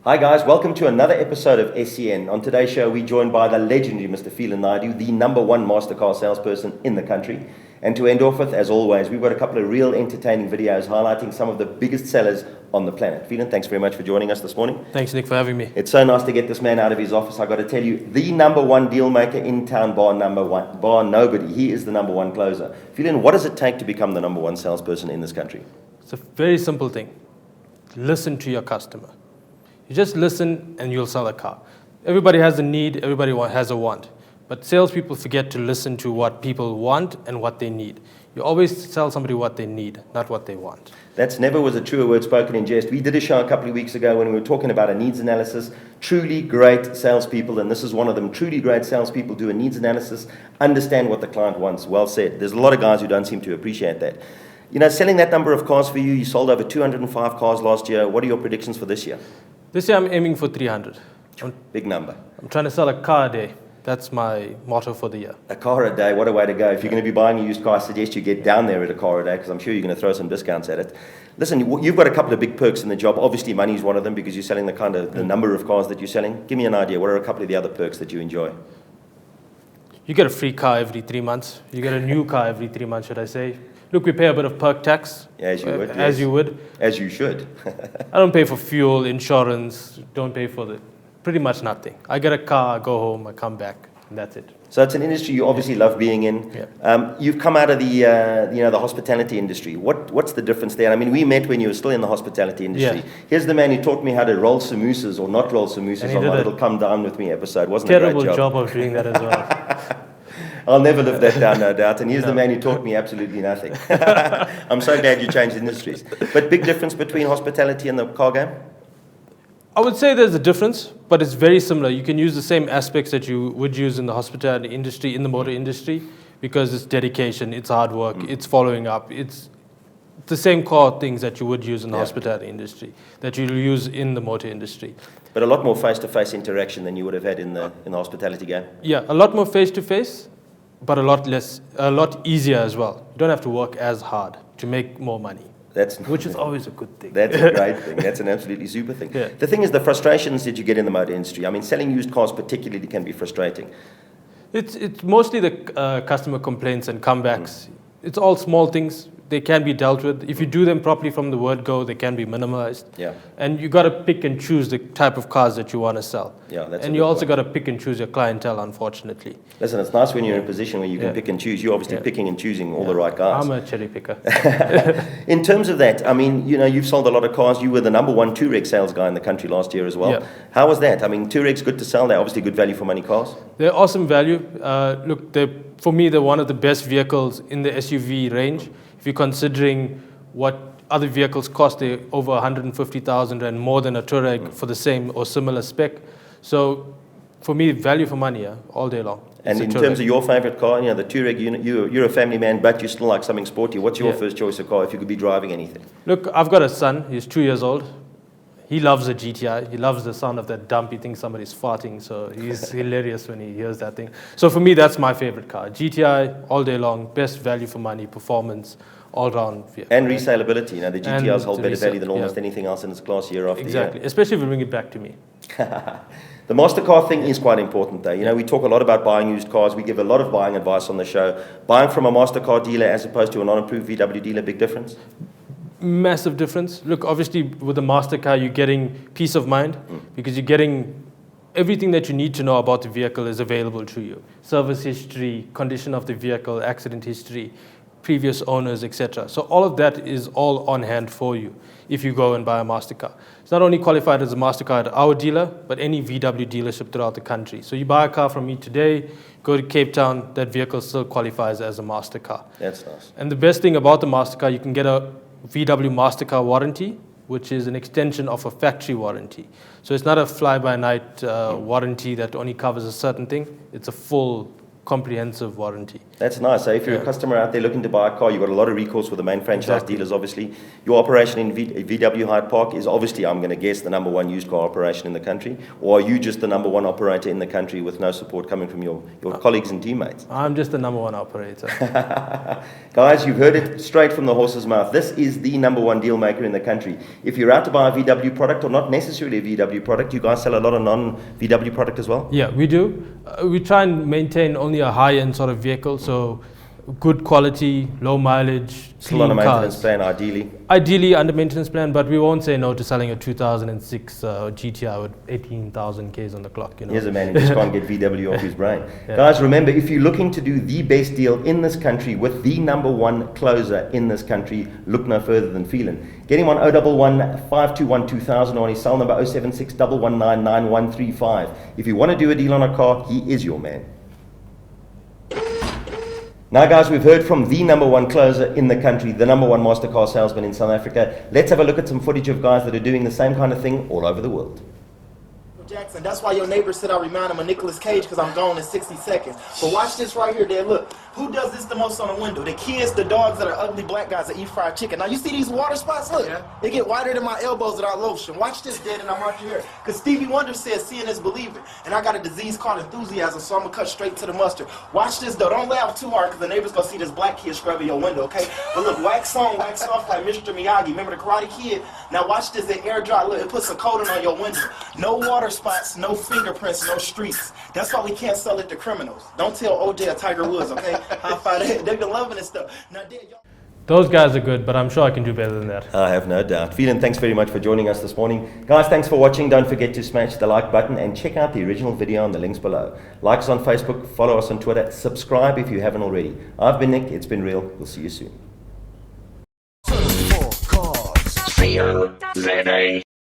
Hi guys, welcome to another episode of SCN. On today's show, we're joined by the legendary Mr. PHELAN, NAIDOO, the #1 Mastercard salesperson in the country. And to end off with, as always, we've got a couple of real entertaining videos highlighting some of the biggest sellers on the planet. PHELAN, thanks very much for joining us this morning. Thanks, Nick, for having me. It's so nice to get this man out of his office. I got to tell you, the #1 deal maker in town, bar nobody. He is the #1 closer. PHELAN, what does it take to become the #1 salesperson in this country? It's a very simple thing. Listen to your customer. You just listen and you'll sell a car. Everybody has a need, everybody has a want. But salespeople forget to listen to what people want and what they need. You always tell somebody what they need, not what they want. That's never was a truer word spoken in jest. We did a show a couple of weeks ago when we were talking about a needs analysis. Truly great salespeople, and this is one of them. Truly great salespeople do a needs analysis, understand what the client wants. Well said. There's a lot of guys who don't seem to appreciate that. You know, selling that number of cars for you, you sold over 205 cars last year. What are your predictions for this year? This year I'm aiming for 300. Big number. I'm trying to sell a car a day. That's my motto for the year. A car a day, what a way to go. If you're going to be buying a used car, I suggest you get down there at a car a day because I'm sure you're going to throw some discounts at it. Listen, you've got a couple of big perks in the job. Obviously, money is one of them because you're selling the number of cars that you're selling. Give me an idea. What are a couple of the other perks that you enjoy? You get a free car every 3 months. You get a new car every 3 months, should I say. Look, we pay a bit of perk tax. As you would. As you would. As you should. I don't pay for fuel, insurance, don't pay for pretty much nothing. I get a car, I go home, I come back, and that's it. So it's an industry you obviously love being in. Yeah. You've come out of the hospitality industry. What's the difference there? I mean, we met when you were still in the hospitality industry. Yeah. Here's the man who taught me how to roll samosas or not roll samosas on my little Come Down With Me episode. Wasn't a great job? Terrible job of doing that as well. I'll never live that down, no doubt. And here's the man who taught me absolutely nothing. I'm so glad you changed industries. But big difference between hospitality and the car game? I would say there's a difference, but it's very similar. You can use the same aspects that you would use in the hospitality industry, in the motor industry, because it's dedication, it's hard work, it's following up. It's the same core things that you would use in the hospitality industry, that you'll use in the motor industry. But a lot more face-to-face interaction than you would have had in the hospitality game? Yeah, a lot more face-to-face, but a lot easier as well. You don't have to work as hard to make more money. Which is always a good thing. That's a great thing. That's an absolutely super thing. Yeah. The thing is, the frustrations that you get in the motor industry. I mean, selling used cars particularly can be frustrating. It's mostly the customer complaints and comebacks. It's all small things. They can be dealt with. If you do them properly from the word go, they can be minimized. Yeah. And you got to pick and choose the type of cars that you want to sell. Yeah, that's and you also got to pick and choose your clientele, unfortunately. Listen, it's nice when you're in a position where you can pick and choose. You're obviously picking and choosing all the right guys. I'm a cherry picker. In terms of that, I mean, you know, you've sold a lot of cars. You were the #1 Touareg sales guy in the country last year as well. Yeah. How was that? I mean, Touareg's good to sell. They're obviously good value for money cars. They're awesome value. Look, for me, they're one of the best vehicles in the SUV range. If you're considering what other vehicles cost, they're over 150,000 and more than a Touareg for the same or similar spec. So for me, value for money, all day long. And in terms of your favorite car, you know, the Touareg, you're a family man, but you still like something sporty. What's your first choice of car if you could be driving anything? Look, I've got a son. He's 2 years old. He loves the GTI. He loves the sound of that dump. He thinks somebody's farting, so he's hilarious when he hears that thing. So for me, that's my favorite car. GTI, all day long, best value for money, performance, all-round vehicle. And resaleability. You know, the GTRs hold better value than almost anything else in its class year after year. Exactly, especially if you bring it back to me. The MasterCard thing is quite important, though. You know, we talk a lot about buying used cars. We give a lot of buying advice on the show. Buying from a MasterCard dealer as opposed to a non-approved VW dealer, big difference? Massive difference. Look, obviously, with the MasterCard, you're getting peace of mind because you're getting everything that you need to know about the vehicle is available to you. Service history, condition of the vehicle, accident history, previous owners, etc. So all of that is all on hand for you if you go and buy a MasterCard. It's not only qualified as a MasterCard at our dealer, but any VW dealership throughout the country. So you buy a car from me today, go to Cape Town, that vehicle still qualifies as a MasterCard. That's nice. And the best thing about the MasterCard, you can get a VW MasterCard warranty, which is an extension of a factory warranty. So it's not a fly-by-night warranty that only covers a certain thing. It's a full comprehensive warranty. That's nice. So if you're a customer out there looking to buy a car, you've got a lot of recourse with the main franchise dealers, obviously. Your operation in VW Hyde Park is obviously, I'm going to guess, the number one used car operation in the country. Or are you just the number one operator in the country with no support coming from your colleagues and teammates? I'm just the number one operator. Guys, you've heard it straight from the horse's mouth. This is the number one deal maker in the country. If you're out to buy a VW product, or not necessarily a VW product, you guys sell a lot of non-VW product as well? Yeah, we do. We try and maintain only a high-end sort of vehicle, so good quality, low mileage, Still on a clean maintenance cars. plan, ideally. Ideally under maintenance plan, but we won't say no to selling a 2006 GTI with 18,000 Ks on the clock. You know? Here's a man who just can't get VW off his brain. Guys, remember, if you're looking to do the best deal in this country with the number one closer in this country, look no further than PHELAN. Get him on 011 521 2000 or on his cell number 076 119 9135. If you want to do a deal on a car, he is your man. Now, guys, we've heard from the number one closer in the country, the number one master car salesman in South Africa. Let's have a look at some footage of guys that are doing the same kind of thing all over the world. Jackson, that's why your neighbor said I remind him of Nicolas Cage, because I'm gone in 60 seconds. But watch this right here, Dad. Look, who does this the most on the window? The kids, the dogs that are ugly black guys that eat fried chicken. Now, you see these water spots? Look, they get wider than my elbows without lotion. Watch this, Dad, and I'm right here. Because Stevie Wonder says seeing is believing. And I got a disease called enthusiasm, so I'm going to cut straight to the mustard. Watch this, though. Don't laugh too hard, because the neighbor's going to see this black kid scrubbing your window, okay? But look, wax on, wax off like Mr. Miyagi. Remember the Karate Kid? Now, watch this, the air dry. Look, it puts a coating on your window. No water spots, no fingerprints, no streaks. That's why we can't sell it to criminals. Don't tell OJ or Tiger Woods, okay? High five. They've been loving this stuff. Now, Those guys are good, but I'm sure I can do better than that. I have no doubt. PHELAN, thanks very much for joining us this morning. Guys, thanks for watching. Don't forget to smash the like button and check out the original video on the links below. Like us on Facebook, follow us on Twitter, subscribe if you haven't already. I've been Nick. It's been real. We'll see you soon. Surf4Cars.